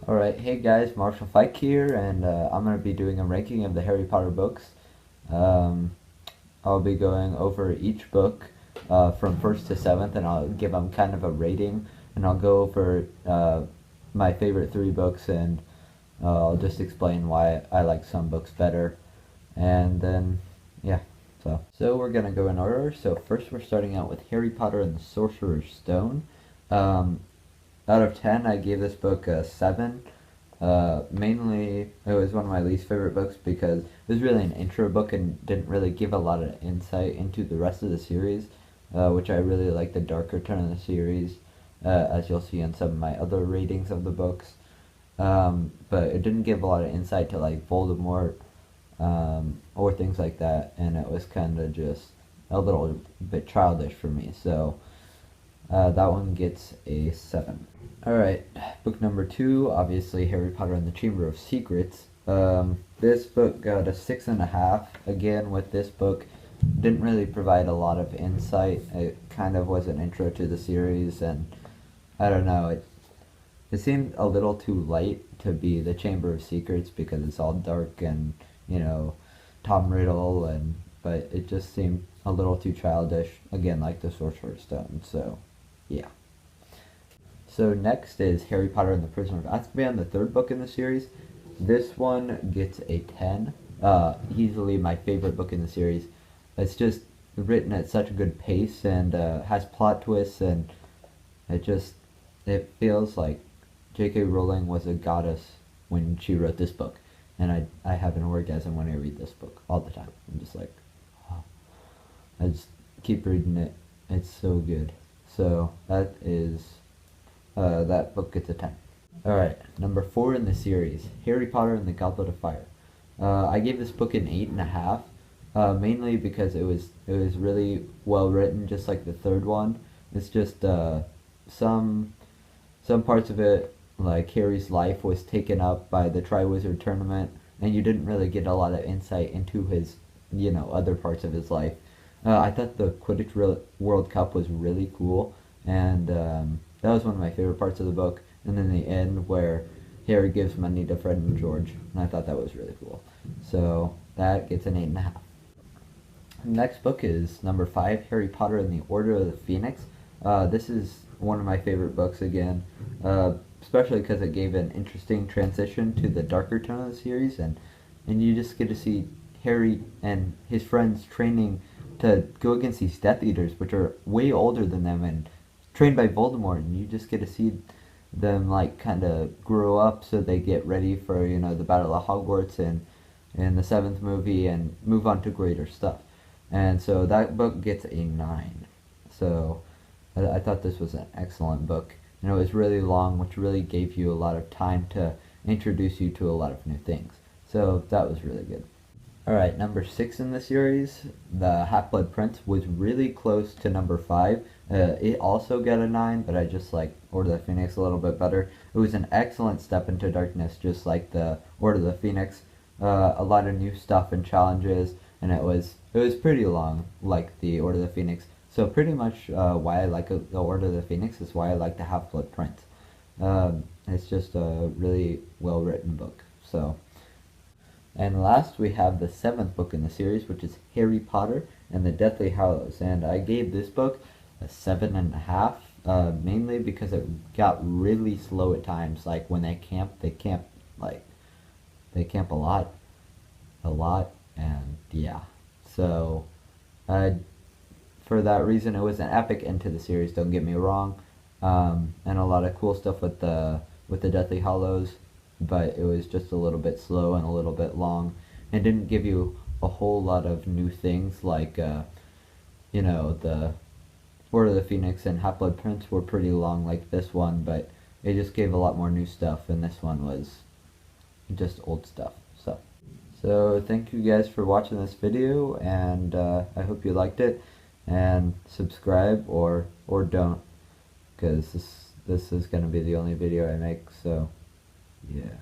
Alright, hey guys, Marshall Fike here, and I'm going to be doing a ranking of the Harry Potter books. Um, I'll be going over each book from 1st to 7th, and I'll give them kind of a rating, and I'll go over my favorite three books, and I'll just explain why I like some books better, and then, yeah. So we're going to go in order. So first we're starting out with Harry Potter and the Sorcerer's Stone. Um, Out of 10, I gave this book a 7. Mainly, it was one of my least favorite books because it was really an intro book and didn't really give a lot of insight into the rest of the series, which I really like the darker turn of the series, as you'll see in some of my other ratings of the books. But it didn't give a lot of insight to like Voldemort, or things like that, and it was kind of just a little bit childish for me, so that one gets a 7. Alright, book number 2, obviously Harry Potter and the Chamber of Secrets. This book got a 6.5. Again, with this book, didn't really provide a lot of insight. It kind of was an intro to the series, and I don't know, it seemed a little too light to be the Chamber of Secrets because it's all dark and, you know, Tom Riddle, but it just seemed a little too childish, again, like the Sorcerer's Stone, so yeah. So next is Harry Potter and the Prisoner of Azkaban, the third book in the series. This one gets a 10. Easily my favorite book in the series. It's just written at such a good pace and has plot twists, and it feels like J.K. Rowling was a goddess when she wrote this book. And I have an orgasm when I read this book all the time. I'm just like, oh. I just keep reading it. It's so good. So that book gets a 10. Alright, number 4 in the series, Harry Potter and the Goblet of Fire. I gave this book an 8.5, mainly because it was really well written, just like the third one. It's just some parts of it, like Harry's life was taken up by the Triwizard Tournament, and you didn't really get a lot of insight into his, other parts of his life. I thought the Quidditch World Cup was really cool, and that was one of my favorite parts of the book. And then the end where Harry gives money to Fred and George, and I thought that was really cool. So that gets an 8.5. Next book is number 5, Harry Potter and the Order of the Phoenix. This is one of my favorite books again, especially because it gave an interesting transition to the darker tone of the series, and you just get to see Harry and his friends training to go against these Death Eaters, which are way older than them and trained by Voldemort, and you just get to see them like kind of grow up so they get ready for the Battle of Hogwarts and in the 7th movie and move on to greater stuff. And so that book gets a 9. So I thought this was an excellent book, and it was really long, which really gave you a lot of time to introduce you to a lot of new things. So that was really good. Alright, number 6 in the series, The Half-Blood Prince, was really close to number 5. It also got a 9, but I just like Order of the Phoenix a little bit better. It was an excellent step into darkness, just like the Order of the Phoenix. A lot of new stuff and challenges, and it was pretty long, like the Order of the Phoenix. So pretty much why I like the Order of the Phoenix is why I like The Half-Blood Prince. It's just a really well-written book. So. And last, we have the 7th book in the series, which is Harry Potter and the Deathly Hallows. And I gave this book a 7.5, mainly because it got really slow at times. Like when they camp a lot, and yeah. So, for that reason, it was an epic end to the series. Don't get me wrong, and a lot of cool stuff with the Deathly Hallows. But it was just a little bit slow and a little bit long, and didn't give you a whole lot of new things like, the Order of the Phoenix and Half-Blood Prince were pretty long like this one, but it just gave a lot more new stuff, and this one was just old stuff. So thank you guys for watching this video, and I hope you liked it, and subscribe or don't, because this is going to be the only video I make, so yeah.